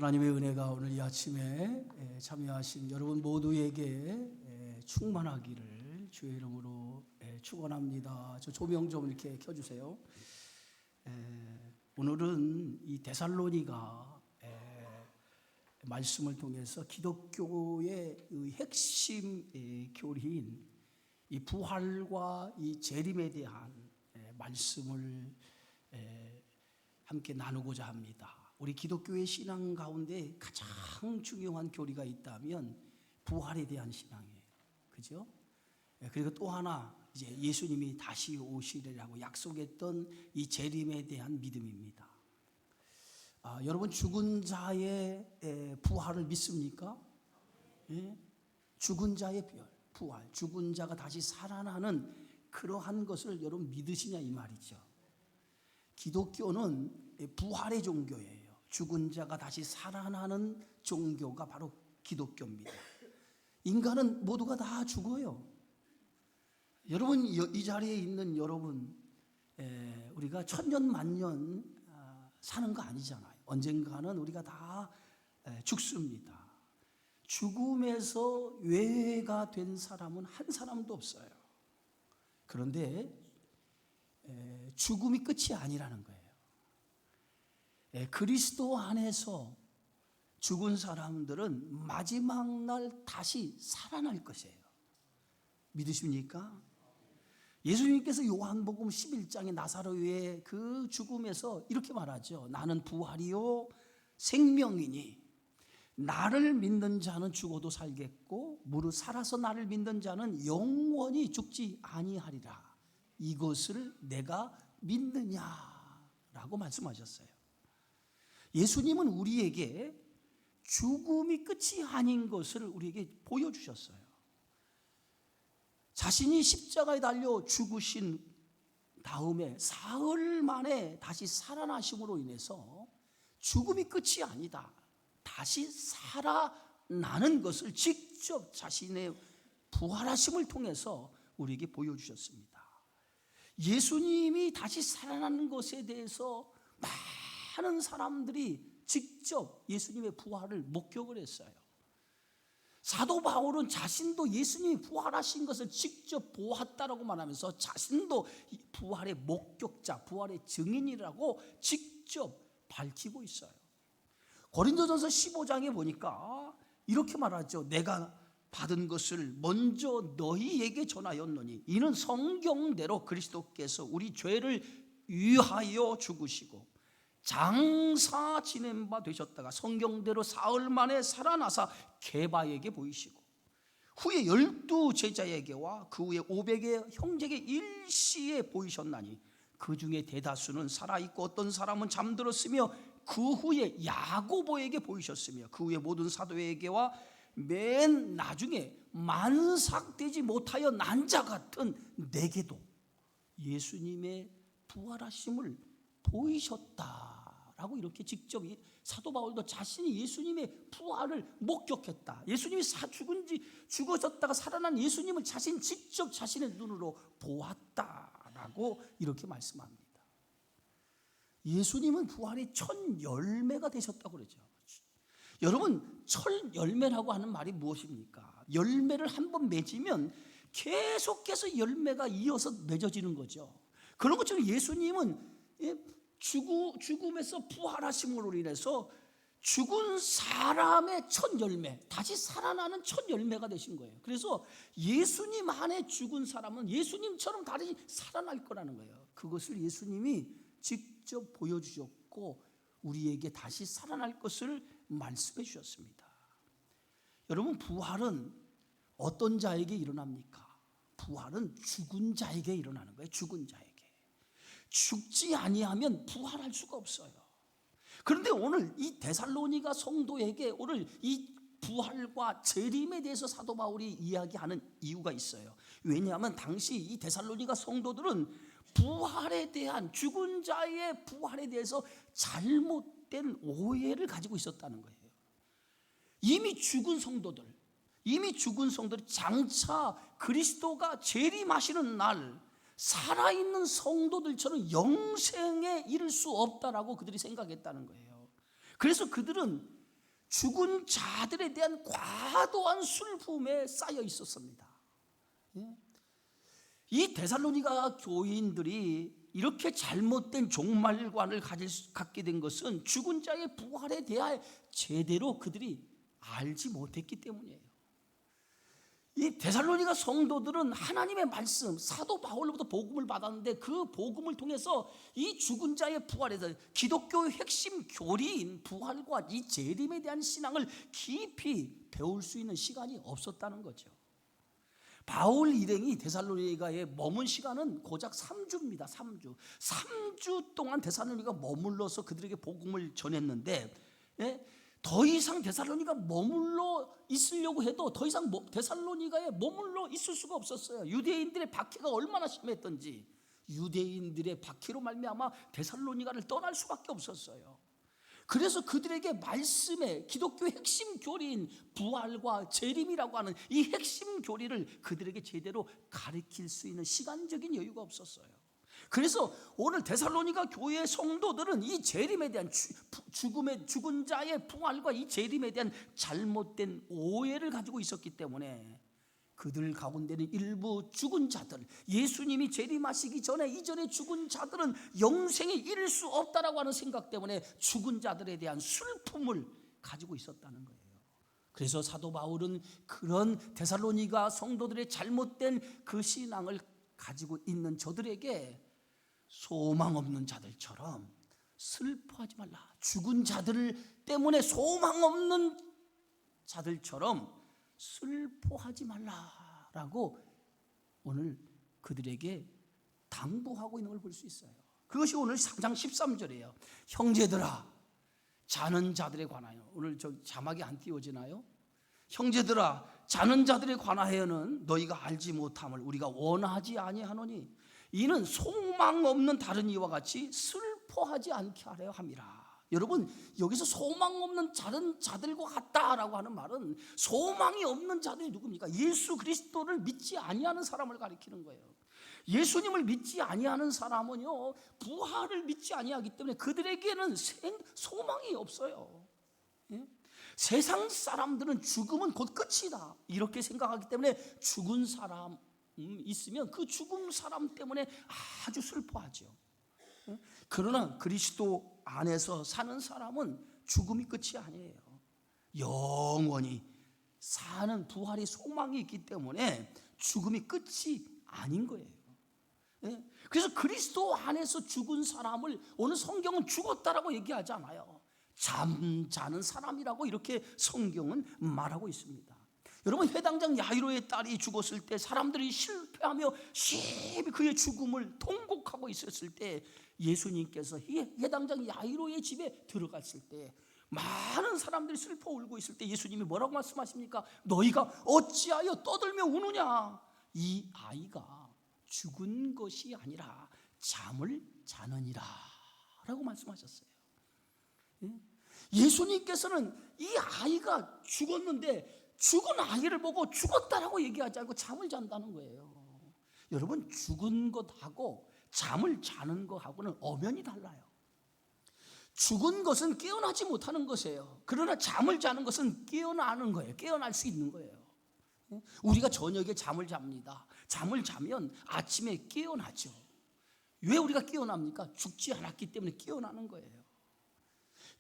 하나님의 은혜가 오늘 이 아침에 참여하신 여러분 모두에게 충만하기를 주의 이름으로 축원합니다. 저 조명 좀 이렇게 켜주세요. 오늘은 이 데살로니가 말씀을 통해서 기독교의 핵심 교리인 이 부활과 이 재림에 대한 말씀을 함께 나누고자 합니다. 우리 기독교의 신앙 가운데 가장 중요한 교리가 있다면 부활에 대한 신앙이에요. 그죠? 그리고 또 하나 이제 예수님이 다시 오시리라고 약속했던 이 재림에 대한 믿음입니다. 여러분 죽은 자의 부활을 믿습니까? 예? 죽은 자의 부활, 죽은 자가 다시 살아나는 그러한 것을 여러분 믿으시냐 이 말이죠. 기독교는 부활의 종교예요. 죽은 자가 다시 살아나는 종교가 바로 기독교입니다. 인간은 모두가 다 죽어요. 여러분 이 자리에 있는 여러분 우리가 천년 만년 사는 거 아니잖아요. 언젠가는 우리가 다 죽습니다. 죽음에서 외가 된 사람은 한 사람도 없어요. 그런데 죽음이 끝이 아니라는 거예요. 그리스도 안에서 죽은 사람들은 마지막 날 다시 살아날 것이에요. 믿으십니까? 예수님께서 요한복음 11장의 나사로의 그 죽음에서 이렇게 말하죠. 나는 부활이요 생명이니 나를 믿는 자는 죽어도 살겠고 무릇 살아서 나를 믿는 자는 영원히 죽지 아니하리라. 이것을 내가 믿느냐라고 말씀하셨어요. 예수님은 우리에게 죽음이 끝이 아닌 것을 우리에게 보여주셨어요. 자신이 십자가에 달려 죽으신 다음에 사흘 만에 다시 살아나심으로 인해서 죽음이 끝이 아니다, 다시 살아나는 것을 직접 자신의 부활하심을 통해서 우리에게 보여주셨습니다. 예수님이 다시 살아나는 것에 대해서 많은 사람들이 직접 예수님의 부활을 목격을 했어요. 사도 바울은 자신도 예수님이 부활하신 것을 직접 보았다라고 말하면서 자신도 부활의 목격자, 부활의 증인이라고 직접 밝히고 있어요. 고린도전서 15장에 보니까 이렇게 말하죠. 내가 받은 것을 먼저 너희에게 전하였노니 이는 성경대로 그리스도께서 우리 죄를 위하여 죽으시고 장사 지낸 바 되셨다가 성경대로 사흘 만에 살아나사 게바에게 보이시고 후에 12 제자에게와 그 후에 500의 형제에게 일시에 보이셨나니 그 중에 대다수는 살아있고 어떤 사람은 잠들었으며 그 후에 야고보에게 보이셨으며 그 후에 모든 사도에게와 맨 나중에 만삭되지 못하여 난 자 같은 내게도 예수님의 부활하심을 보이셨다라고 이렇게 직접 사도 바울도 자신이 예수님의 부활을 목격했다. 예수님이 죽어졌다가 살아난 예수님을 자신 직접 자신의 눈으로 보았다라고 이렇게 말씀합니다. 예수님은 부활의 첫 열매가 되셨다고 그러죠. 여러분 첫 열매라고 하는 말이 무엇입니까? 열매를 한번 맺으면 계속해서 열매가 이어서 맺어지는 거죠. 그런 것처럼 예수님은 죽음에서 부활하심으로 인해서 죽은 사람의 첫 열매, 다시 살아나는 첫 열매가 되신 거예요. 그래서 예수님 안에 죽은 사람은 예수님처럼 다시 살아날 거라는 거예요. 그것을 예수님이 직접 보여주셨고 우리에게 다시 살아날 것을 말씀해 주셨습니다. 여러분 부활은 어떤 자에게 일어납니까? 부활은 죽은 자에게 일어나는 거예요. 죽은 자에게. 죽지 아니하면 부활할 수가 없어요. 그런데 오늘 이 데살로니가 성도에게 오늘 이 부활과 재림에 대해서 사도 바울이 이야기하는 이유가 있어요. 왜냐하면 당시 이 데살로니가 성도들은 부활에 대한, 죽은 자의 부활에 대해서 잘못된 오해를 가지고 있었다는 거예요. 이미 죽은 성도들이 장차 그리스도가 재림하시는 날 살아있는 성도들처럼 영생에 이를 수 없다라고 그들이 생각했다는 거예요. 그래서 그들은 죽은 자들에 대한 과도한 슬픔에 쌓여 있었습니다. 이 데살로니가 교인들이 이렇게 잘못된 종말관을 갖게 된 것은 죽은 자의 부활에 대하여 제대로 그들이 알지 못했기 때문이에요. 이 데살로니가 성도들은 하나님의 말씀, 사도 바울로부터 복음을 받았는데 그 복음을 통해서 이 죽은 자의 부활에 대해서 기독교의 핵심 교리인 부활과 이 재림에 대한 신앙을 깊이 배울 수 있는 시간이 없었다는 거죠. 바울 일행이 데살로니가에 머문 시간은 고작 3주입니다. 3주 동안 데살로니가 머물러서 그들에게 복음을 전했는데, 더 이상 데살로니가 머물러 있으려고 해도 더 이상 데살로니가에 머물러 있을 수가 없었어요. 유대인들의 박해가 얼마나 심했던지 유대인들의 박해로 말미암아 데살로니가를 떠날 수밖에 없었어요. 그래서 그들에게 말씀의 기독교의 핵심 교리인 부활과 재림이라고 하는 이 핵심 교리를 그들에게 제대로 가르칠 수 있는 시간적인 여유가 없었어요. 그래서 오늘 데살로니가 교회의 성도들은 이 재림에 대한 죽은 자의 부활과 이 재림에 대한 잘못된 오해를 가지고 있었기 때문에 그들 가운데는 일부 죽은 자들, 예수님이 재림하시기 전에 이전에 죽은 자들은 영생에 이를 수 없다라고 하는 생각 때문에 죽은 자들에 대한 슬픔을 가지고 있었다는 거예요. 그래서 사도 바울은 그런 데살로니가 성도들의 잘못된 그 신앙을 가지고 있는 저들에게 소망 없는 자들처럼 슬퍼하지 말라. 죽은 자들 때문에 소망 없는 자들처럼 슬퍼하지 말라라고 오늘 그들에게 당부하고 있는 걸 볼 수 있어요. 그것이 오늘 3장 13절이에요. 형제들아, 자는 자들에 관하여. 오늘 저 자막이 안 띄워지나요? 형제들아, 자는 자들에 관하여는 너희가 알지 못함을 우리가 원하지 아니하노니 이는 소망 없는 다른 이와 같이 슬퍼하지 않게 하려 함이라. 여러분, 여기서 소망 없는 다른 자들과 같다라고 하는 말은 소망이 없는 자들이 누굽니까? 예수 그리스도를 믿지 아니하는 사람을 가리키는 거예요. 예수님을 믿지 아니하는 사람은요, 부활을 믿지 아니하기 때문에 그들에게는 소망이 없어요. 세상 사람들은 죽음은 곧 끝이다 이렇게 생각하기 때문에 죽은 사람 있으면 그 죽은 사람 때문에 아주 슬퍼하죠. 그러나 그리스도 안에서 사는 사람은 죽음이 끝이 아니에요. 영원히 사는 부활의 소망이 있기 때문에 죽음이 끝이 아닌 거예요. 그래서 그리스도 안에서 죽은 사람을 오늘 성경은 죽었다라고 얘기하지 않아요. 잠자는 사람이라고 이렇게 성경은 말하고 있습니다. 여러분, 회당장 야이로의 딸이 죽었을 때 사람들이 실패하며 심히 그의 죽음을 통곡하고 있었을 때 예수님께서 회당장 야이로의 집에 들어갔을 때 많은 사람들이 슬퍼 울고 있을 때 예수님이 뭐라고 말씀하십니까? 너희가 어찌하여 떠들며 우느냐? 이 아이가 죽은 것이 아니라 잠을 자느니라 라고 말씀하셨어요. 예수님께서는 이 아이가 죽었는데 죽은 아이를 보고 죽었다라고 얘기하지 않고 잠을 잔다는 거예요. 여러분, 죽은 것하고 잠을 자는 것하고는 엄연히 달라요. 죽은 것은 깨어나지 못하는 것이에요. 그러나 잠을 자는 것은 깨어나는 거예요. 깨어날 수 있는 거예요. 우리가 저녁에 잠을 잡니다. 잠을 자면 아침에 깨어나죠. 왜 우리가 깨어납니까? 죽지 않았기 때문에 깨어나는 거예요.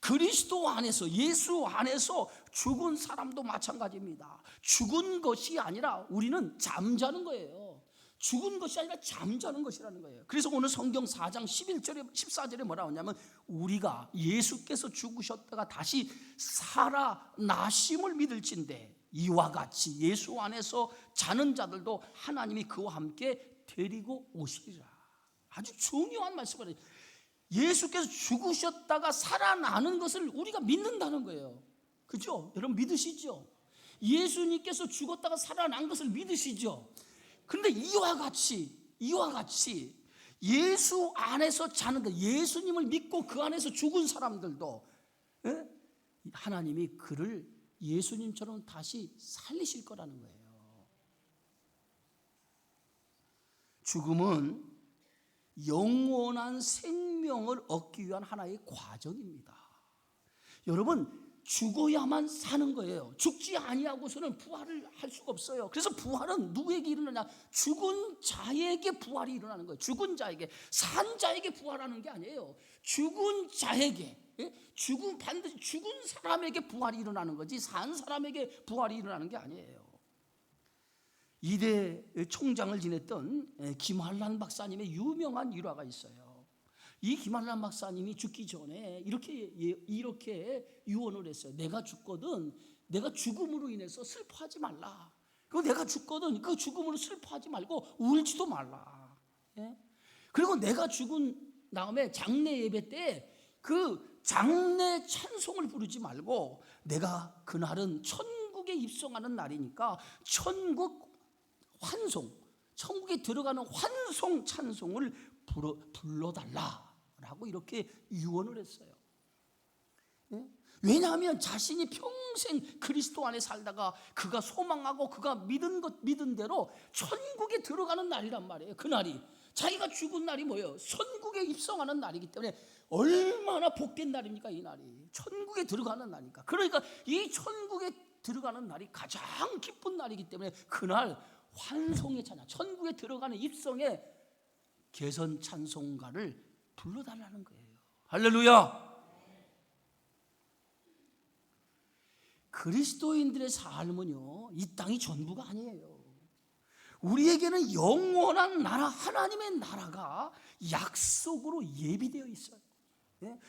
그리스도 안에서, 예수 안에서 죽은 사람도 마찬가지입니다. 죽은 것이 아니라 우리는 잠자는 거예요. 죽은 것이 아니라 잠자는 것이라는 거예요. 그래서 오늘 성경 4장 11절에 14절에 뭐라고 하냐면 우리가 예수께서 죽으셨다가 다시 살아나심을 믿을진대 이와 같이 예수 안에서 자는 자들도 하나님이 그와 함께 데리고 오시리라. 아주 중요한 말씀을 해요. 예수께서 죽으셨다가 살아나는 것을 우리가 믿는다는 거예요. 그렇죠? 여러분 믿으시죠? 예수님께서 죽었다가 살아난 것을 믿으시죠? 그런데 이와 같이 예수 안에서 자는 것, 예수님을 믿고 그 안에서 죽은 사람들도 하나님이 그를 예수님처럼 다시 살리실 거라는 거예요. 죽음은 영원한 생명을 얻기 위한 하나의 과정입니다. 여러분, 죽어야만 사는 거예요. 죽지 아니하고서는 부활을 할 수가 없어요. 그래서 부활은 누구에게 일어나냐? 죽은 자에게 부활이 일어나는 거예요. 죽은 자에게. 산 자에게 부활하는 게 아니에요. 죽은 자에게, 반드시 죽은 사람에게 부활이 일어나는 거지 산 사람에게 부활이 일어나는 게 아니에요. 이대 총장을 지냈던 김한란 박사님의 유명한 일화가 있어요. 이 김한란 박사님이 죽기 전에 이렇게 유언을 했어요. 내가 죽거든 내가 죽음으로 인해서 슬퍼하지 말라. 그리고 내가 죽거든 그 죽음으로 슬퍼하지 말고 울지도 말라. 그리고 내가 죽은 다음에 장례 예배 때 그 장례 찬송을 부르지 말고 내가 그날은 천국에 입성하는 날이니까 천국 환송, 천국에 들어가는 환송 찬송을 불러달라라고 이렇게 유언을 했어요. 왜냐하면 자신이 평생 그리스도 안에 살다가 그가 소망하고 그가 믿은 대로 천국에 들어가는 날이란 말이에요. 그날이 자기가 죽은 날이 뭐예요? 천국에 입성하는 날이기 때문에 얼마나 복된 날입니까? 이 날이 천국에 들어가는 날이니까. 그러니까 이 천국에 들어가는 날이 가장 기쁜 날이기 때문에 그날 환송의 찬양, 천국에 들어가는 입성의 개선 찬송가를 불러달라는 거예요. 할렐루야. 그리스도인들의 삶은요, 이 땅이 전부가 아니에요. 우리에게는 영원한 나라, 하나님의 나라가 약속으로 예비되어 있어요.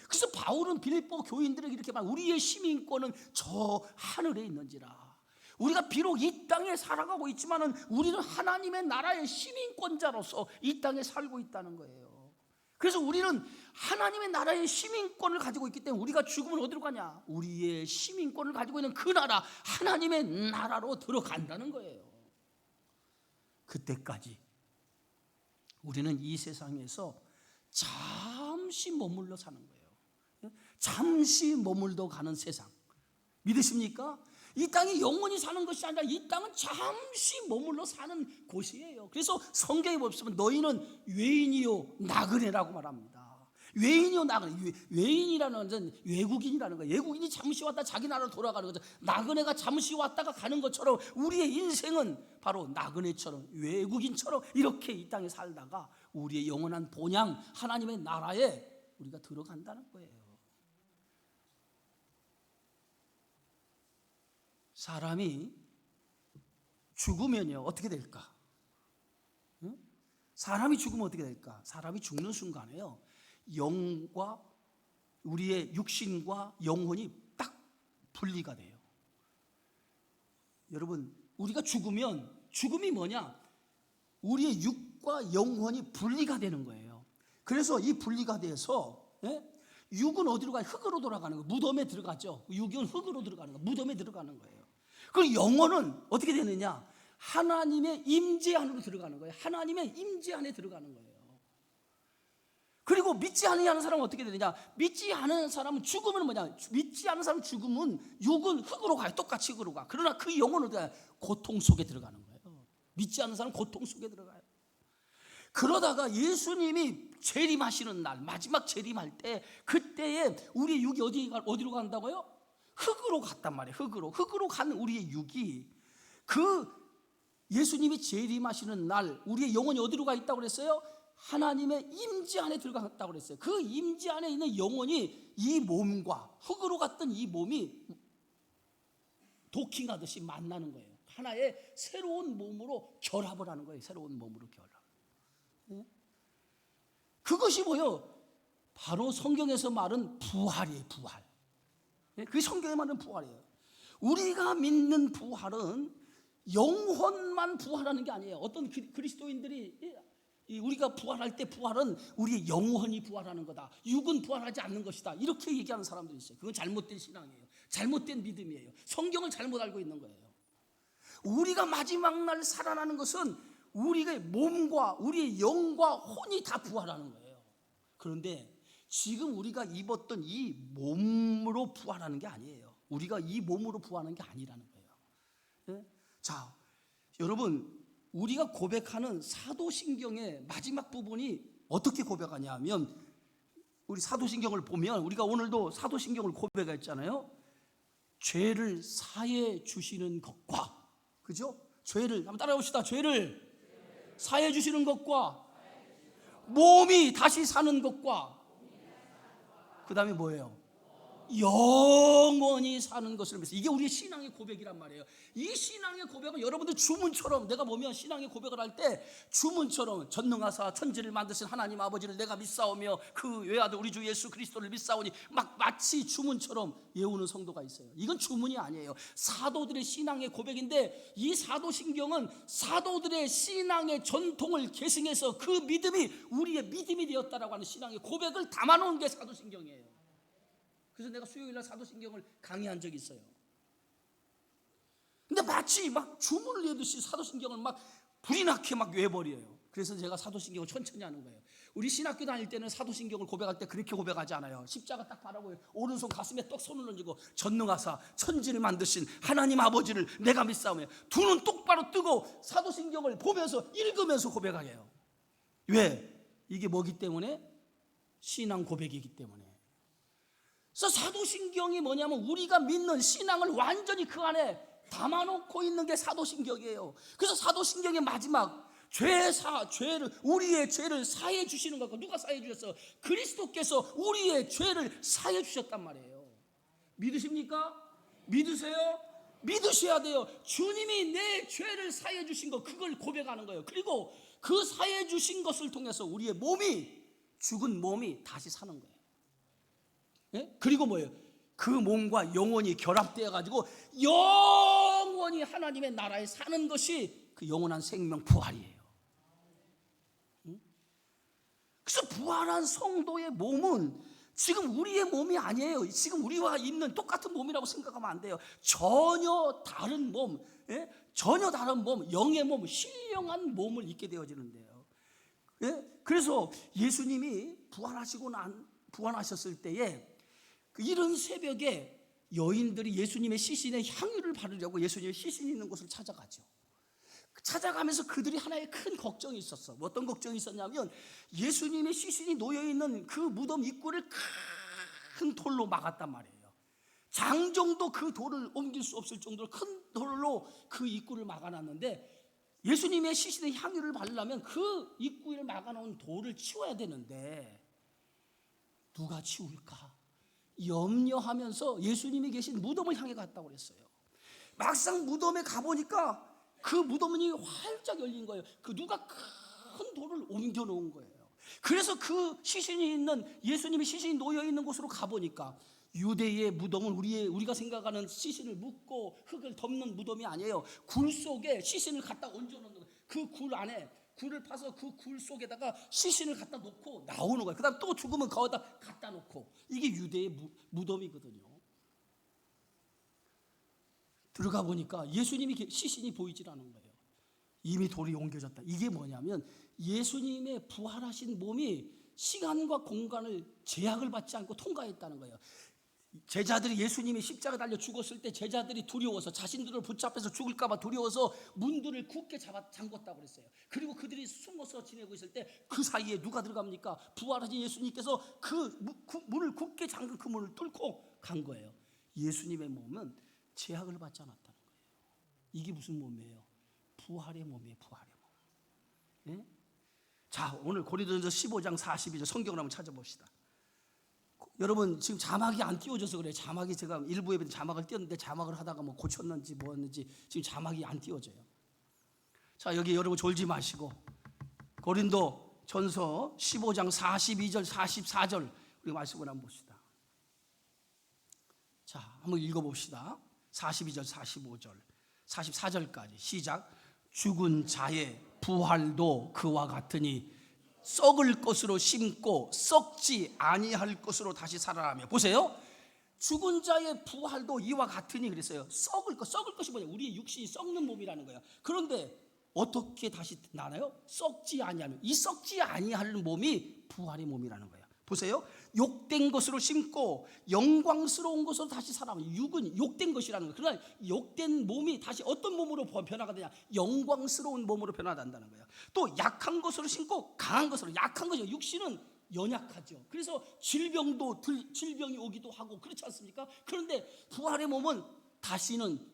그래서 바울은 빌립보 교인들에게 이렇게 말해요. 우리의 시민권은 저 하늘에 있는지라. 우리가 비록 이 땅에 살아가고 있지만은 우리는 하나님의 나라의 시민권자로서 이 땅에 살고 있다는 거예요. 그래서 우리는 하나님의 나라의 시민권을 가지고 있기 때문에 우리가 죽으면 어디로 가냐? 우리의 시민권을 가지고 있는 그 나라, 하나님의 나라로 들어간다는 거예요. 그때까지 우리는 이 세상에서 잠시 머물러 사는 거예요. 잠시 머물러 가는 세상. 믿으십니까? 이 땅이 영원히 사는 것이 아니라 이 땅은 잠시 머물러 사는 곳이에요. 그래서 성경에 보시면 너희는 외인이요 나그네라고 말합니다. 외인이요 나그네. 외인이라는 것은 외국인이라는 거예요. 외국인이 잠시 왔다 자기 나라로 돌아가는 거죠. 나그네가 잠시 왔다가 가는 것처럼 우리의 인생은 바로 나그네처럼 외국인처럼 이렇게 이 땅에 살다가 우리의 영원한 본향 하나님의 나라에 우리가 들어간다는 거예요. 사람이 죽으면요 어떻게 될까? 사람이 죽으면 어떻게 될까? 사람이 죽는 순간에요 영과 우리의 육신과 영혼이 딱 분리가 돼요. 여러분 우리가 죽으면 죽음이 뭐냐? 우리의 육과 영혼이 분리가 되는 거예요. 그래서 이 분리가 돼서 육은 어디로 가요? 흙으로 돌아가는 거예요. 무덤에 들어가죠. 육은 흙으로 들어가는 거예요. 무덤에 들어가는 거예요. 그리고 영혼은 어떻게 되느냐? 하나님의 임재 안으로 들어가는 거예요. 하나님의 임재 안에 들어가는 거예요. 그리고 믿지 않는 사람은 어떻게 되느냐? 믿지 않은 사람은 죽으면 뭐냐? 믿지 않는 사람은 죽으면 육은 흙으로 가요. 똑같이 흙으로 가. 그러나 그 영혼은 고통 속에 들어가는 거예요. 믿지 않는 사람은 고통 속에 들어가요. 그러다가 예수님이 재림하시는 날, 마지막 재림할 때 그때에 우리의 육이 어디로 간다고요? 흙으로 갔단 말이에요. 흙으로 간 우리의 육이 그 예수님이 재림하시는 날 우리의 영혼이 어디로 가 있다고 그랬어요? 하나님의 임재 안에 들어갔다고 그랬어요. 그 임재 안에 있는 영혼이 이 몸과 흙으로 갔던 이 몸이 도킹하듯이 만나는 거예요. 하나의 새로운 몸으로 결합을 하는 거예요. 새로운 몸으로 결합. 그것이 뭐예요? 바로 성경에서 말은 부활이에요. 부활. 그게 성경에 말하는 부활이에요. 우리가 믿는 부활은 영혼만 부활하는 게 아니에요. 어떤 그리스도인들이 우리가 부활할 때 부활은 우리의 영혼이 부활하는 거다. 육은 부활하지 않는 것이다. 이렇게 얘기하는 사람들이 있어요. 그건 잘못된 신앙이에요. 잘못된 믿음이에요. 성경을 잘못 알고 있는 거예요. 우리가 마지막 날 살아나는 것은 우리의 몸과 우리의 영과 혼이 다 부활하는 거예요. 그런데 지금 우리가 입었던 이 몸으로 부활하는 게 아니에요. 우리가 이 몸으로 부활하는 게 아니라는 거예요. 자, 여러분 우리가 고백하는 사도신경의 마지막 부분이 어떻게 고백하냐 하면 우리 사도신경을 보면 우리가 오늘도 사도신경을 고백했잖아요. 죄를 사해 주시는 것과, 그죠? 죄를 한번 따라해 봅시다. 죄를 사해 주시는 것과 몸이 다시 사는 것과, 그 다음에 뭐예요? 영원히 사는 것을 믿습니다. 이게 우리의 신앙의 고백이란 말이에요. 이 신앙의 고백은 여러분들 주문처럼, 내가 보면 신앙의 고백을 할 때 주문처럼 전능하사 천지를 만드신 하나님 아버지를 내가 믿사오며 그 외아들 우리 주 예수 그리스도를 믿사오니, 막 마치 주문처럼 외우는 성도가 있어요. 이건 주문이 아니에요. 사도들의 신앙의 고백인데, 이 사도신경은 사도들의 신앙의 전통을 계승해서 그 믿음이 우리의 믿음이 되었다라고 하는 신앙의 고백을 담아놓은 게 사도신경이에요. 그래서 내가 수요일날 사도신경을 강의한 적이 있어요. 근데 마치 막 주문을 외우듯이 사도신경을 막 불이 나게 막 외워버려요. 그래서 제가 사도신경을 천천히 하는 거예요. 우리 신학교 다닐 때는 사도신경을 고백할 때 그렇게 고백하지 않아요. 십자가 딱 바라고 오른손 가슴에 떡 손을 얹고 전능하사 천지를 만드신 하나님 아버지를 내가 믿사오며, 두 눈 똑바로 뜨고 사도신경을 보면서 읽으면서 고백하게 해요. 왜? 이게 뭐기 때문에? 신앙 고백이기 때문에. 그래서 사도신경이 뭐냐면 우리가 믿는 신앙을 완전히 그 안에 담아놓고 있는 게 사도신경이에요. 그래서 사도신경의 마지막 죄를, 우리의 죄를 사해 주시는 것과, 누가 사해 주셨어요? 그리스도께서 우리의 죄를 사해 주셨단 말이에요. 믿으십니까? 믿으세요? 믿으셔야 돼요. 주님이 내 죄를 사해 주신 것, 그걸 고백하는 거예요. 그리고 그 사해 주신 것을 통해서 우리의 몸이, 죽은 몸이 다시 사는 거예요. 예? 그리고 뭐예요? 그 몸과 영혼이 결합되어 가지고 영원히 하나님의 나라에 사는 것이 그 영원한 생명 부활이에요. 그래서 부활한 성도의 몸은 지금 우리의 몸이 아니에요. 지금 우리와 있는 똑같은 몸이라고 생각하면 안 돼요. 전혀 다른 몸, 예? 전혀 다른 몸, 영의 몸, 신령한 몸을 입게 되어지는데요. 예? 그래서 예수님이 부활하셨을 때에 그 이른 새벽에 여인들이 예수님의 시신에 향유를 바르려고 예수님의 시신이 있는 곳을 찾아가죠. 찾아가면서 그들이 하나의 큰 걱정이 있었어. 어떤 걱정이 있었냐면, 예수님의 시신이 놓여있는 그 무덤 입구를 큰 돌로 막았단 말이에요. 장정도 그 돌을 옮길 수 없을 정도로 큰 돌로 그 입구를 막아놨는데, 예수님의 시신에 향유를 바르려면 그 입구를 막아놓은 돌을 치워야 되는데 누가 치울까 염려하면서 예수님이 계신 무덤을 향해 갔다고 그랬어요. 막상 무덤에 가보니까 그 무덤문이 활짝 열린 거예요. 그 누가 큰 돌을 옮겨 놓은 거예요. 그래서 그 시신이 있는, 예수님의 시신이 놓여 있는 곳으로 가보니까 유대의 무덤은 우리가 생각하는 시신을 묻고 흙을 덮는 무덤이 아니에요. 굴 속에 시신을 갖다 얹어 놓는 거예요. 그 굴 안에 굴을 파서 그 굴 속에다가 시신을 갖다 놓고 나오는 거예요. 그 다음 또 죽으면 거기다 갖다 놓고. 이게 유대의 무덤이거든요. 들어가 보니까 예수님이 시신이 보이질 않은 거예요. 이미 돌이 옮겨졌다. 이게 뭐냐면 예수님의 부활하신 몸이 시간과 공간을 제약을 받지 않고 통과했다는 거예요. 제자들이 예수님이 십자가 달려 죽었을 때 제자들이 두려워서, 자신들을 붙잡혀서 죽을까 봐 두려워서 문들을 굳게 잠궜다고 그랬어요. 그리고 그들이 숨어서 지내고 있을 때 그 사이에 누가 들어갑니까? 부활하신 예수님께서 그 문을 굳게 잠근 그 문을 뚫고 간 거예요. 예수님의 몸은 제약을 받지 않았다는 거예요. 이게 무슨 몸이에요? 부활의 몸이에요. 부활의 몸. 네? 자, 오늘 고린도전서 15장 42절 성경을 한번 찾아봅시다. 여러분 지금 자막이 안 띄워져서 그래요. 자막이, 제가 일부 예배 때 자막을 띄웠는데 자막을 하다가 뭐 고쳤는지 뭐였는지 지금 자막이 안 띄워져요. 자, 여기 여러분 졸지 마시고 고린도 전서 15장 42절 44절 우리 말씀을 한번 봅시다. 자, 한번 읽어봅시다. 42절 45절 44절까지 시작. 죽은 자의 부활도 그와 같으니 썩을 것으로 심고 썩지 아니할 것으로 다시 살아나며. 보세요. 죽은 자의 부활도 이와 같으니 그랬어요. 썩을 것이 뭐냐? 우리의 육신이 썩는 몸이라는 거예요. 그런데 어떻게 다시 나나요? 썩지 아니하면. 이 썩지 아니할 몸이 부활의 몸이라는 거예요. 보세요. 욕된 것으로 심고 영광스러운 것으로 다시 살아나면. 육은 욕된 것이라는 거예요. 그러나 욕된 몸이 다시 어떤 몸으로 변화가 되냐? 영광스러운 몸으로 변화된다는 거예요. 또 약한 것으로 심고 강한 것으로. 약한 것이요. 육신은 연약하죠. 그래서 질병이 오기도 하고 그렇지 않습니까? 그런데 부활의 몸은 다시는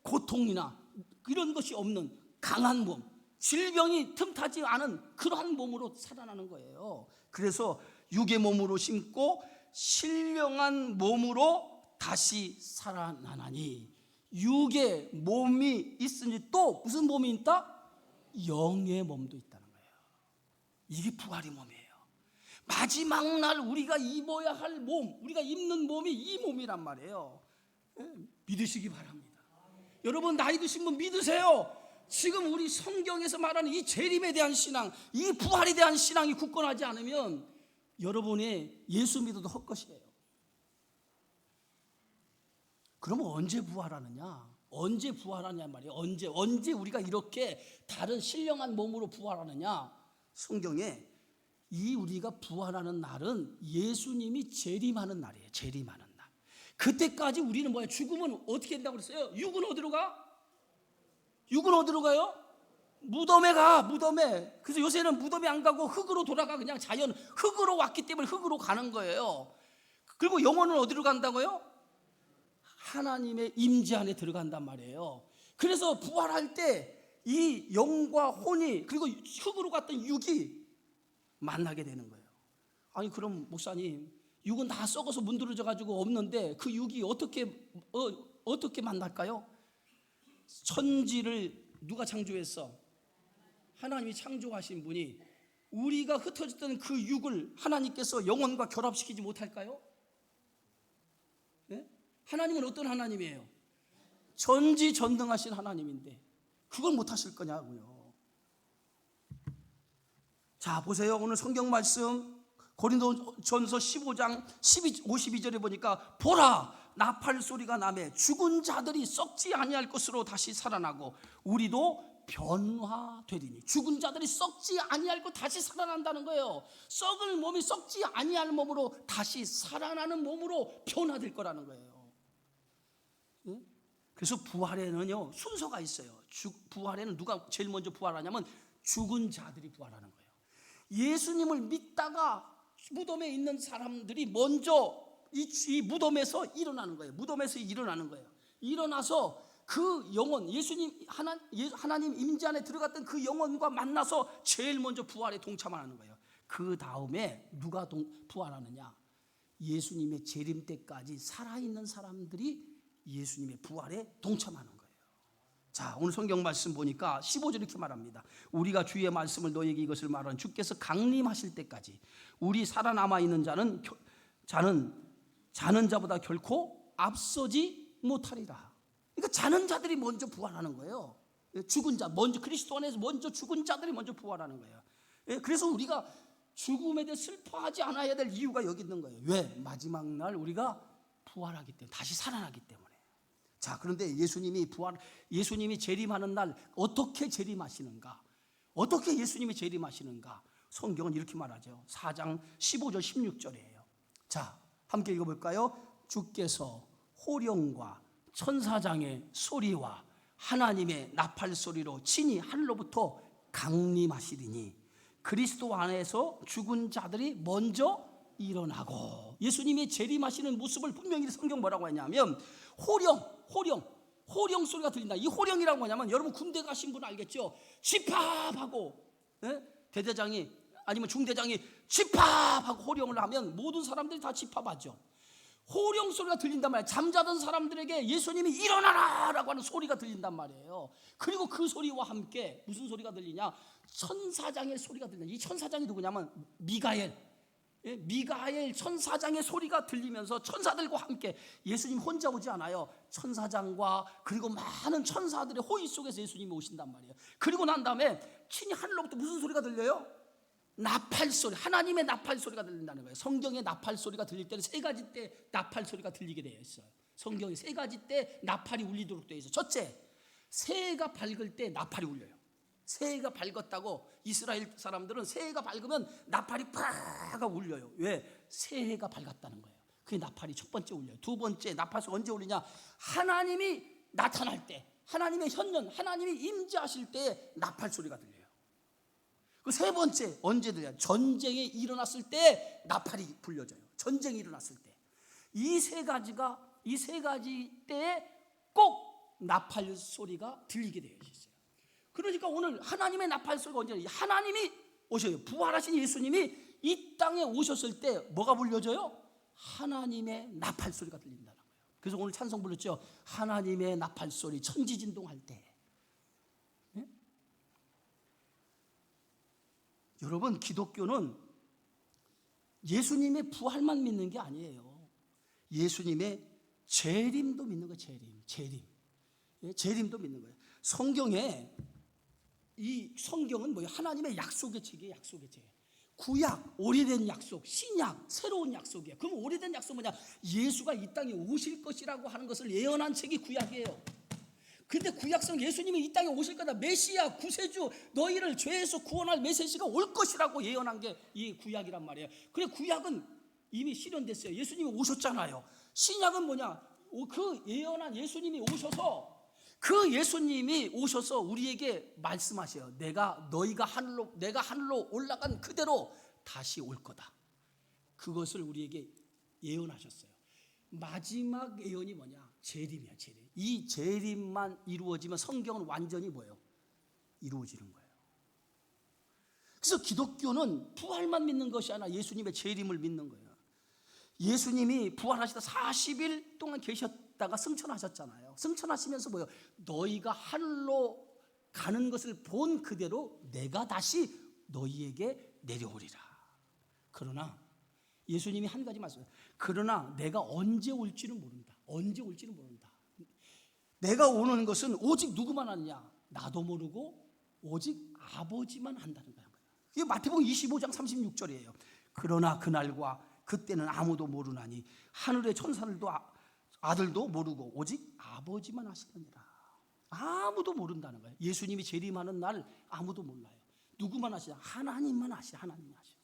고통이나 이런 것이 없는 강한 몸, 질병이 틈타지 않은 그러한 몸으로 살아나는 거예요. 그래서 육의 몸으로 심고 신령한 몸으로 다시 살아나나니, 육의 몸이 있으니 또 무슨 몸이 있다? 영의 몸도 있다는 거예요. 이게 부활의 몸이에요. 마지막 날 우리가 입어야 할 몸, 우리가 입는 몸이 이 몸이란 말이에요. 믿으시기 바랍니다. 여러분, 나이 드신 분 믿으세요. 지금 우리 성경에서 말하는 이 재림에 대한 신앙, 이 부활에 대한 신앙이 굳건하지 않으면 여러분의 예수 믿어도 헛것이에요. 그러면 언제 부활하느냐? 언제 부활하냐 말이에요. 언제 우리가 이렇게 다른 신령한 몸으로 부활하느냐? 성경에 이 우리가 부활하는 날은 예수님이 재림하는 날이에요. 재림하는 날. 그때까지 우리는 뭐예요? 죽으면 어떻게 된다고 그랬어요? 육은 어디로 가? 육은 어디로 가요? 무덤에 가, 무덤에. 그래서 요새는 무덤에 안 가고 흙으로 돌아가. 그냥 자연 흙으로 왔기 때문에 흙으로 가는 거예요. 그리고 영혼은 어디로 간다고요? 하나님의 임재 안에 들어간단 말이에요. 그래서 부활할 때 이 영과 혼이, 그리고 흙으로 갔던 육이 만나게 되는 거예요. 아니, 그럼 목사님, 육은 다 썩어서 문드러져 가지고 없는데 그 육이 어떻게 만날까요? 천지를 누가 창조했어? 하나님이 창조하신 분이 우리가 흩어졌던 그 육을 하나님께서 영혼과 결합시키지 못할까요? 네? 하나님은 어떤 하나님이에요? 전지전능하신 하나님인데 그걸 못하실 거냐고요. 자, 보세요. 오늘 성경 말씀 고린도전서 15장 52절에 보니까, 보라, 나팔 소리가 나매 죽은 자들이 썩지 아니할 것으로 다시 살아나고 우리도 변화되리니. 죽은 자들이 썩지 아니할 것, 다시 살아난다는 거예요. 썩을 몸이 썩지 아니할 몸으로 다시 살아나는 몸으로 변화될 거라는 거예요. 그래서 부활에는요 순서가 있어요. 부활에는 누가 제일 먼저 부활하냐면 죽은 자들이 부활하는 거예요. 예수님을 믿다가 무덤에 있는 사람들이 먼저 이 무덤에서 일어나는 거예요. 무덤에서 일어나는 거예요. 일어나서 그 영혼, 하나님 임재 안에 들어갔던 그 영혼과 만나서 제일 먼저 부활에 동참하는 거예요. 그 다음에 누가 부활하느냐? 예수님의 재림 때까지 살아있는 사람들이 예수님의 부활에 동참하는 거예요. 자, 오늘 성경 말씀 보니까 15절 이렇게 말합니다. 우리가 주의 말씀을 너에게 이것을 말하는, 주께서 강림하실 때까지 우리 살아남아 있는 자는 자보다 결코 앞서지 못하리라. 그러니까 자는 자들이 먼저 부활하는 거예요. 죽은 자, 먼저 그리스도 안에서 먼저 죽은 자들이 먼저 부활하는 거예요. 그래서 우리가 죽음에 대해 슬퍼하지 않아야 될 이유가 여기 있는 거예요. 왜? 마지막 날 우리가 부활하기 때문에, 다시 살아나기 때문에. 자, 그런데 예수님이 재림하는 날 어떻게 재림하시는가? 어떻게 예수님이 재림하시는가? 성경은 이렇게 말하죠. 4장 15절 16절이에요. 자, 함께 읽어볼까요? 주께서 호령과 천사장의 소리와 하나님의 나팔 소리로 친히 하늘로부터 강림하시리니 그리스도 안에서 죽은 자들이 먼저 일어나고. 예수님이 재림하시는 모습을 분명히 성경 뭐라고 하냐면 호령 소리가 들린다. 이 호령이라고 하냐면, 여러분 군대 가신 분 알겠죠? 집합하고 대대장이 아니면 중대장이 집합하고 호령을 하면 모든 사람들이 다 집합하죠. 호령 소리가 들린단 말이에요. 잠자던 사람들에게 예수님이 일어나라라고 하는 소리가 들린단 말이에요. 그리고 그 소리와 함께 무슨 소리가 들리냐? 천사장의 소리가 들린다. 이 천사장이 누구냐면 미가엘 천사장의 소리가 들리면서 천사들과 함께, 예수님 혼자 오지 않아요. 천사장과 그리고 많은 천사들의 호의 속에서 예수님이 오신단 말이에요. 그리고 난 다음에 친히 하늘로부터 무슨 소리가 들려요? 나팔 소리, 하나님의 나팔 소리가 들린다는 거예요. 성경에 나팔 소리가 들릴 때는 세 가지 때 나팔 소리가 들리게 되어 있어요. 성경에 세 가지 때 나팔이 울리도록 되어 있어요. 첫째, 새해가 밝을 때 나팔이 울려요. 새해가 밝았다고 이스라엘 사람들은 새해가 밝으면 나팔이 팍 울려요. 왜? 새해가 밝았다는 거예요. 그게 나팔이 첫 번째 울려요. 두 번째, 나팔이 언제 울리냐? 하나님이 나타날 때, 하나님의 현년, 하나님이 임재하실 때 나팔 소리가 들려요. 그 세 번째 언제 들려요? 전쟁이 일어났을 때 나팔이 불려져요. 전쟁이 일어났을 때. 이 세 가지 때에 꼭 나팔 소리가 들리게 되어 있어요. 그러니까 오늘 하나님의 나팔 소리가 언제 하나님이 오셔요. 부활하신 예수님이 이 땅에 오셨을 때 뭐가 불려져요? 하나님의 나팔 소리가 들린다는 거예요. 그래서 오늘 찬송 불렀죠. 하나님의 나팔 소리 천지진동할 때. 네? 여러분, 기독교는 예수님의 부활만 믿는 게 아니에요. 예수님의 재림도 믿는 거예요. 재림도 믿는 거예요. 이 성경은 뭐예요? 하나님의 약속의 책이에요. 약속의 책. 구약, 오래된 약속, 신약, 새로운 약속이에요. 그럼 오래된 약속은 뭐냐? 예수가 이 땅에 오실 것이라고 하는 것을 예언한 책이 구약이에요. 근데 구약성 예수님이 이 땅에 오실 거다. 메시아, 구세주, 너희를 죄에서 구원할 메시아가 올 것이라고 예언한 게 이 구약이란 말이에요. 그래, 구약은 이미 실현됐어요. 예수님이 오셨잖아요. 신약은 뭐냐? 그 예언한 예수님이 오셔서 우리에게 말씀하셔요. 내가 하늘로 올라간 그대로 다시 올 거다. 그것을 우리에게 예언하셨어요. 마지막 예언이 뭐냐? 재림이야, 재림. 이 재림만 이루어지면 성경은 완전히 뭐예요? 이루어지는 거예요. 그래서 기독교는 부활만 믿는 것이 아니라 예수님의 재림을 믿는 거예요. 예수님이 부활하시다 40일 동안 계셨다가 승천하셨잖아요. 승천하시면서 뭐예요? 너희가 하늘로 가는 것을 본 그대로 내가 다시 너희에게 내려오리라. 그러나 예수님이 한 가지 말씀해요. 그러나 내가 언제 올지는 모른다. 언제 올지는 모른다. 내가 오는 것은 오직 누구만 아느냐? 나도 모르고 오직 아버지만 안다는 거예요. 이게 마태복음 25장 36절이에요. 그러나 그날과 그때는 아무도 모르나니 하늘의 천사들도 아들도 모르고 오직 아버지만 아시느니라. 아무도 모른다는 거예요. 예수님이 재림하는 날 아무도 몰라요. 누구만 아시냐? 하나님만 아시죠. 하나님만 아시죠.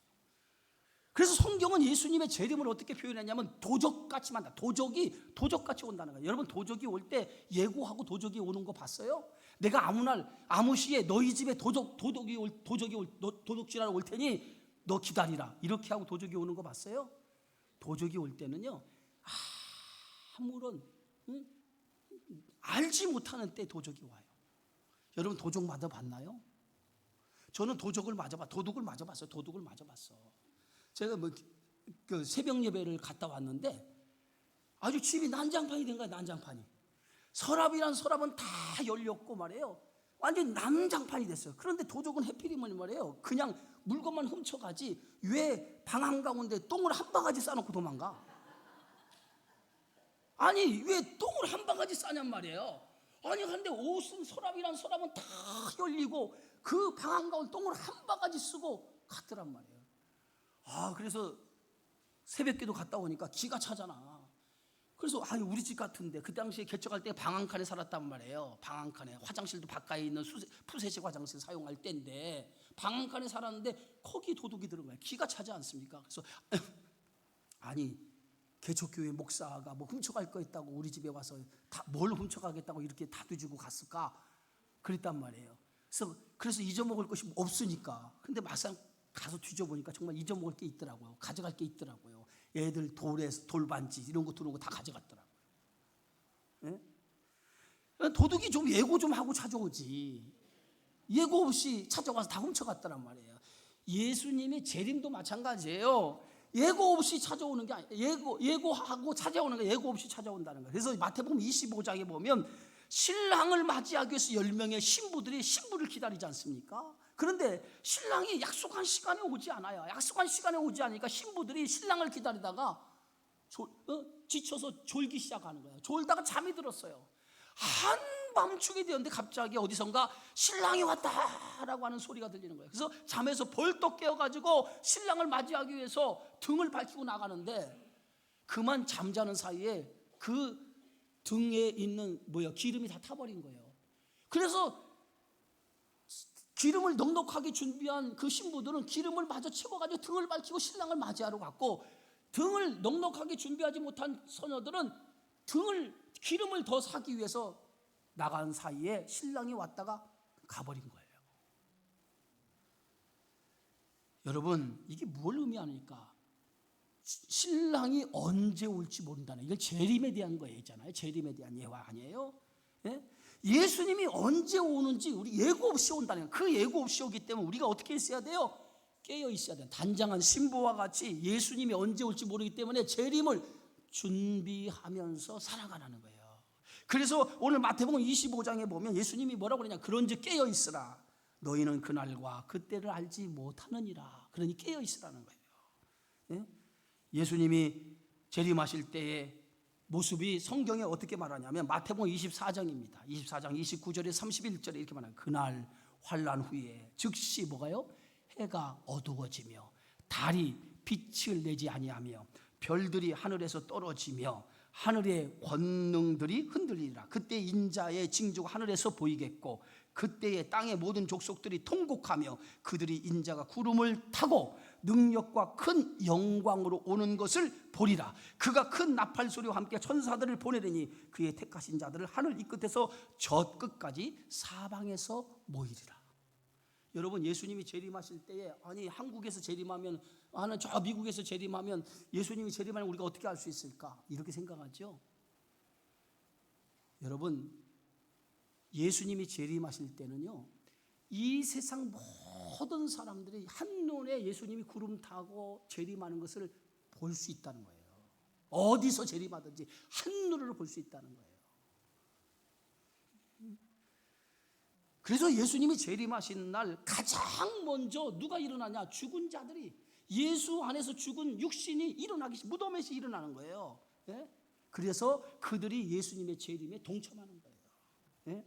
그래서 성경은 예수님의 재림을 어떻게 표현했냐면 도적같이 만다. 도적같이 온다는 거예요. 여러분, 도적이 올 때 예고하고 도적이 오는 거 봤어요? 내가 아무 시에 너희 집에 도둑질하러 올 테니 너 기다리라. 이렇게 하고 도적이 오는 거 봤어요? 도적이 올 때는요, 아무런 알지 못하는 때 도적이 와요. 여러분, 도적 맞아봤나요? 저는 도둑을 맞아봤어요. 제가 그 새벽 예배를 갔다 왔는데 아주 집이 난장판이 된 거야. 난장판이. 서랍은 다 열렸고 말이에요. 완전 난장판이 됐어요. 그런데 도적은 해피리면 말이에요. 그냥 물건만 훔쳐가지 왜 방 한가운데 똥을 한 바가지 싸놓고 도망가? 아니, 왜 똥을 한 바가지 싸냔 말이에요. 아니, 근데 서랍은 다 열리고 그 방 한가운데 똥을 한 바가지 쓰고 갔더란 말이에요. 그래서 새벽기도 갔다 오니까 기가 차잖아. 그래서 우리 집 같은데 그 당시에 개척할 때 방 한 칸에 살았단 말이에요. 방 한 칸에 화장실도 바깥에 있는 푸세식 화장실 사용할 때인데 방 한 칸에 살았는데 거기 도둑이 들은 거예요. 기가 차지 않습니까? 그래서 아니, 개척교회 목사가 뭐 훔쳐갈 거 있다고 우리 집에 와서 뭘 훔쳐가겠다고 이렇게 다 뒤지고 갔을까? 그랬단 말이에요. 그래서 잊어먹을 것이 없으니까. 근데 막상 가서 뒤져보니까 정말 잊어먹을 게 있더라고요. 가져갈 게 있더라고요. 애들 돌반지 이런 거 들어온 거 다 가져갔더라고요. 네? 도둑이 좀 예고 좀 하고 찾아오지. 예고 없이 찾아와서 다 훔쳐갔더란 말이에요. 예수님의 재림도 마찬가지예요. 예고 없이 찾아오는 게 아니에요. 예고하고 찾아오는 게 예고 없이 찾아온다는 거예요. 그래서 마태복음 25장에 보면 신랑을 맞이하기 위해서 10명의 신부들이 신부를 기다리지 않습니까? 그런데 신랑이 약속한 시간에 오지 않아요. 약속한 시간에 오지 않으니까 신부들이 신랑을 기다리다가 지쳐서 졸기 시작하는 거예요. 졸다가 잠이 들었어요. 한밤중이 되었는데 갑자기 어디선가 신랑이 왔다라고 하는 소리가 들리는 거예요. 그래서 잠에서 벌떡 깨어가지고 신랑을 맞이하기 위해서 등을 밝히고 나가는데 그만 잠자는 사이에 그 등에 있는 기름이 다 타버린 거예요. 그래서 기름을 넉넉하게 준비한 그 신부들은 기름을 마저 채워가지고 등을 밝히고 신랑을 맞이하러 갔고, 등을 넉넉하게 준비하지 못한 처녀들은 기름을 더 사기 위해서 나간 사이에 신랑이 왔다가 가버린 거예요. 여러분, 이게 뭘 의미하니까 신랑이 언제 올지 모른다는, 이건 재림에 대한 거 있잖아요. 재림에 대한 예화 아니에요? 예? 예수님이 언제 오는지 우리 예고 없이 온다는, 그 예고 없이 오기 때문에 우리가 어떻게 있어야 돼요? 깨어 있어야 돼요. 단장한 신부와 같이 예수님이 언제 올지 모르기 때문에 재림을 준비하면서 살아가는 거예요. 그래서 오늘 마태복음 25장에 보면 예수님이 뭐라고 그러냐, 그런즉 깨어 있으라, 너희는 그날과 그때를 알지 못하느니라. 그러니 깨어 있으라는 거예요. 예? 예수님이 재림하실 때의 모습이 성경에 어떻게 말하냐면 마태복음 24장입니다. 24장 29절에 31절에 이렇게 말해요. 그날 환난 후에 즉시 뭐가요? 해가 어두워지며 달이 빛을 내지 아니하며 별들이 하늘에서 떨어지며 하늘의 권능들이 흔들리리라. 그때 인자의 징조가 하늘에서 보이겠고 그때에 땅의 모든 족속들이 통곡하며 그들이 인자가 구름을 타고 능력과 큰 영광으로 오는 것을 보리라. 그가 큰 나팔 소리와 함께 천사들을 보내리니 그의 택하신 자들을 하늘 이 끝에서 저 끝까지 사방에서 모이리라. 여러분, 예수님이 재림하실 때에, 아니 한국에서 재림하면, 아는 저 미국에서 재림하면 예수님이 재림하면 우리가 어떻게 알 수 있을까? 이렇게 생각하죠. 여러분, 예수님이 재림하실 때는요, 이 세상 모든 사람들이 한눈에 예수님이 구름 타고 재림하는 것을 볼 수 있다는 거예요. 어디서 재림하든지 한눈으로 볼 수 있다는 거예요. 그래서 예수님이 재림하시는 날 가장 먼저 누가 일어나냐? 죽은 자들이, 예수 안에서 죽은 육신이 일어나기, 무덤에서 일어나는 거예요. 예? 그래서 그들이 예수님의 재림에 동참하는 거예요. 예?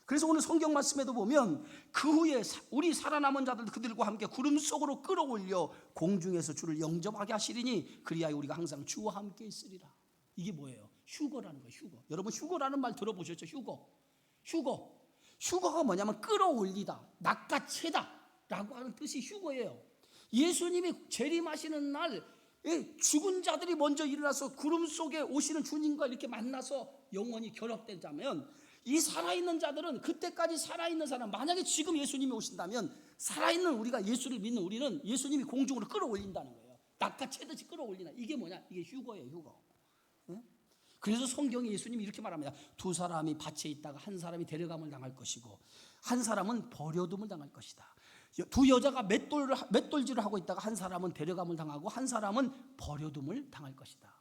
그래서 오늘 성경 말씀에도 보면 그 후에 우리 살아남은 자들 그들과 함께 구름 속으로 끌어올려 공중에서 주를 영접하게 하시리니 그리하여 우리가 항상 주와 함께 있으리라. 이게 뭐예요? 휴거라는 거예요. 휴거. 여러분, 휴거라는 말 들어보셨죠? 휴거. 휴거가 뭐냐면 끌어올리다, 낚아채다 라고 하는 뜻이 휴거예요. 예수님이 재림하시는 날 죽은 자들이 먼저 일어나서 구름 속에 오시는 주님과 이렇게 만나서 영원히 결합되자면, 이 살아있는 자들은, 그때까지 살아있는 사람, 만약에 지금 예수님이 오신다면 살아있는 우리가, 예수를 믿는 우리는 예수님이 공중으로 끌어올린다는 거예요. 낚아채듯이 끌어올리나. 이게 뭐냐? 이게 휴거예요. 휴거. 네? 그래서 성경에 예수님이 이렇게 말합니다. 두 사람이 밭에 있다가 한 사람이 데려감을 당할 것이고 한 사람은 버려둠을 당할 것이다. 두 여자가 맷돌질을 하고 있다가 한 사람은 데려감을 당하고 한 사람은 버려둠을 당할 것이다.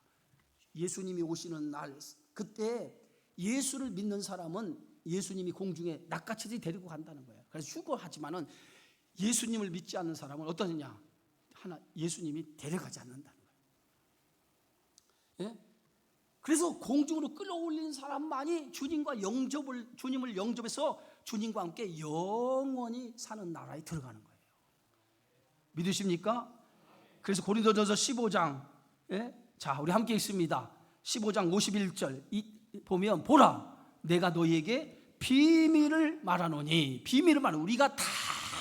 예수님이 오시는 날, 그때 예수를 믿는 사람은 예수님이 공중에 낚아채듯이 데리고 간다는 거예요. 그래서 휴거하지만은 예수님을 믿지 않는 사람은 어떠느냐? 예수님이 데려가지 않는다는 거예요. 예? 그래서 공중으로 끌어올리는 사람만이 주님을 영접해서 주님과 함께 영원히 사는 나라에 들어가는 거예요. 믿으십니까? 그래서 고린도전서 15장, 자 우리 함께 읽습니다. 15장 51절 보면, 보라 내가 너희에게 비밀을 말하노니, 비밀을 말하노니 우리가 다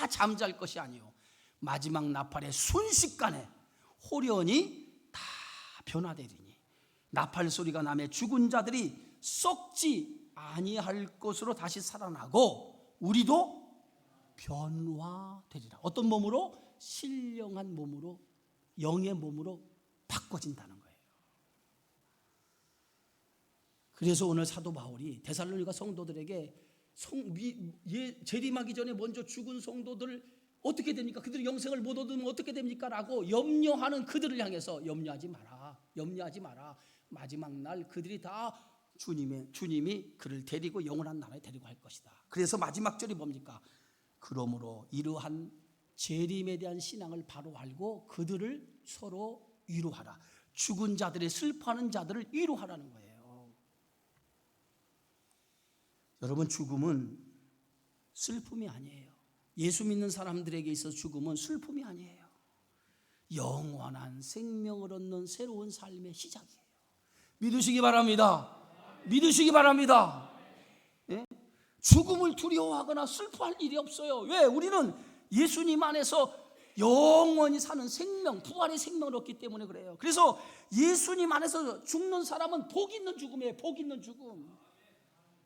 잠잘 것이 아니요 마지막 나팔의 순식간에 호련히 다 변화되리니 나팔 소리가 나며 죽은 자들이 썩지 아니할 것으로 다시 살아나고 우리도 변화되리라. 어떤 몸으로? 신령한 몸으로, 영의 몸으로 바꿔진다는 거예요. 그래서 오늘 사도 바울이 데살로니가 성도들에게 재림하기 전에 먼저 죽은 성도들 어떻게 됩니까? 그들이 영생을 못 얻으면 어떻게 됩니까? 라고 염려하는 그들을 향해서 염려하지 마라. 마지막 날 그들이 다 주님이 그를 데리고 영원한 나라에 데리고 갈 것이다. 그래서 마지막 절이 뭡니까? 그러므로 이러한 재림에 대한 신앙을 바로 알고 그들을 서로 위로하라. 죽은 자들의 슬퍼하는 자들을 위로하라는 거예요. 여러분, 죽음은 슬픔이 아니에요. 예수 믿는 사람들에게 있어서 죽음은 슬픔이 아니에요. 영원한 생명을 얻는 새로운 삶의 시작이에요. 믿으시기 바랍니다. 믿으시기 바랍니다. 예? 죽음을 두려워하거나 슬퍼할 일이 없어요. 왜? 우리는 예수님 안에서 영원히 사는 생명, 부활의 생명을 얻기 때문에 그래요. 그래서 예수님 안에서 죽는 사람은 복 있는 죽음이에요. 복 있는 죽음.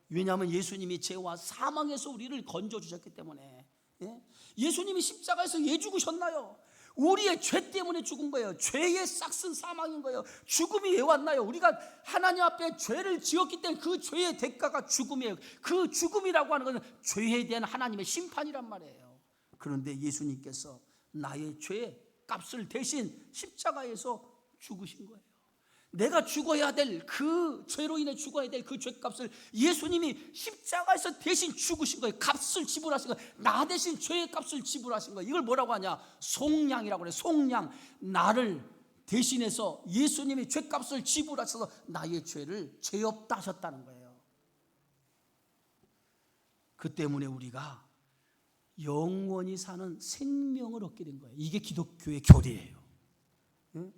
왜냐하면 예수님이 죄와 사망에서 우리를 건져주셨기 때문에. 예? 예수님이 십자가에서 왜 죽으셨나요? 우리의 죄 때문에 죽은 거예요. 죄의 싹슨 사망인 거예요. 죽음이 왜 왔나요? 우리가 하나님 앞에 죄를 지었기 때문에 그 죄의 대가가 죽음이에요. 그 죽음이라고 하는 것은 죄에 대한 하나님의 심판이란 말이에요. 그런데 예수님께서 나의 죄의 값을 대신 십자가에서 죽으신 거예요. 내가 죽어야 될 그 죄로 인해 죽어야 될 그 죄값을 예수님이 십자가에서 대신 죽으신 거예요. 값을 지불하신 거예요. 나 대신 죄의 값을 지불하신 거예요. 이걸 뭐라고 하냐? 속량이라고 그래요. 속량. 나를 대신해서 예수님이 죄값을 지불하셔서 나의 죄를 죄 없다 하셨다는 거예요. 그 때문에 우리가 영원히 사는 생명을 얻게 된 거예요. 이게 기독교의 교리예요. 응?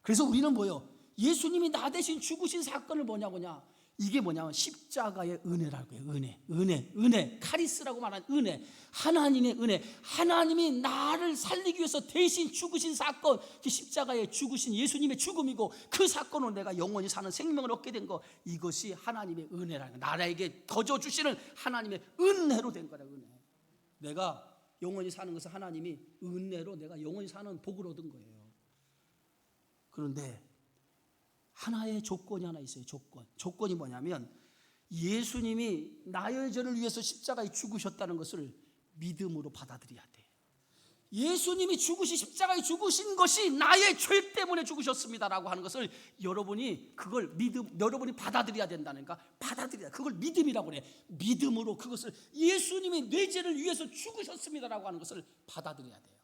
그래서 우리는 뭐요? 예수님이 나 대신 죽으신 사건을 뭐냐고냐? 이게 뭐냐면 십자가의 은혜라고 해요. 은혜, 카리스라고 말하는 은혜, 하나님의 은혜. 하나님이 나를 살리기 위해서 대신 죽으신 사건, 십자가에 죽으신 예수님의 죽음이고, 그 사건으로 내가 영원히 사는 생명을 얻게 된 거, 이것이 하나님의 은혜라는 거예요. 나에게 거저 주시는 하나님의 은혜로 된 거라. 은혜. 내가 영원히 사는 것은 하나님이 은혜로 내가 영원히 사는 복을 얻은 거예요. 그런데 하나의 조건이 하나 있어요. 조건이 뭐냐면 예수님이 나의 죄를 위해서 십자가에 죽으셨다는 것을 믿음으로 받아들여야 돼. 예수님이 십자가에 죽으신 것이 나의 죄 때문에 죽으셨습니다라고 하는 것을 여러분이 받아들여야 된다니까. 그걸 믿음이라고 그래. 믿음으로 그것을 예수님이 내 죄를 위해서 죽으셨습니다라고 하는 것을 받아들여야 돼요.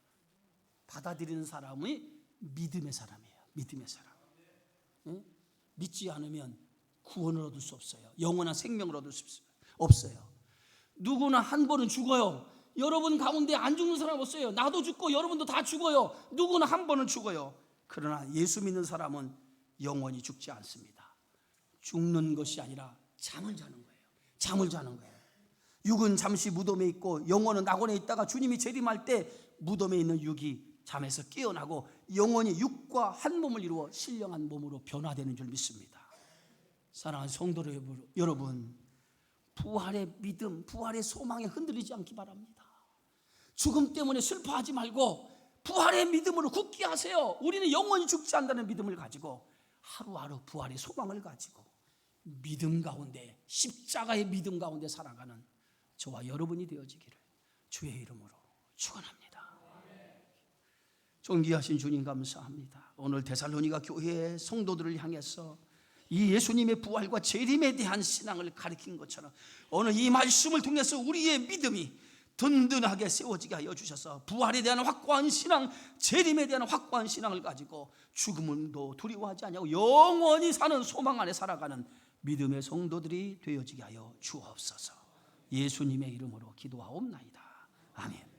받아들이는 사람이 믿음의 사람이에요. 믿음의 사람. 응? 믿지 않으면 구원을 얻을 수 없어요. 영원한 생명을 얻을 수 없어요. 누구나 한 번은 죽어요. 여러분 가운데 안 죽는 사람 없어요. 나도 죽고 여러분도 다 죽어요. 누구나 한 번은 죽어요. 그러나 예수 믿는 사람은 영원히 죽지 않습니다. 죽는 것이 아니라 잠을 자는 거예요. 육은 잠시 무덤에 있고 영혼은 낙원에 있다가 주님이 재림할 때 무덤에 있는 육이 잠에서 깨어나고 영원히 육과 한 몸을 이루어 신령한 몸으로 변화되는 줄 믿습니다. 사랑하는 성도 여러분, 부활의 믿음, 부활의 소망에 흔들리지 않기 바랍니다. 죽음 때문에 슬퍼하지 말고 부활의 믿음으로 굳게 하세요. 우리는 영원히 죽지 않는다는 믿음을 가지고 하루하루 부활의 소망을 가지고 믿음 가운데, 십자가의 믿음 가운데 살아가는 저와 여러분이 되어지기를 주의 이름으로 축원합니다. 존귀하신 주님 감사합니다. 오늘 데살로니가 교회의 성도들을 향해서 이 예수님의 부활과 재림에 대한 신앙을 가리킨 것처럼 오늘 이 말씀을 통해서 우리의 믿음이 든든하게 세워지게 하여 주셔서 부활에 대한 확고한 신앙, 재림에 대한 확고한 신앙을 가지고 죽음도 두려워하지 않냐고 영원히 사는 소망 안에 살아가는 믿음의 성도들이 되어지게 하여 주옵소서. 예수님의 이름으로 기도하옵나이다. 아멘.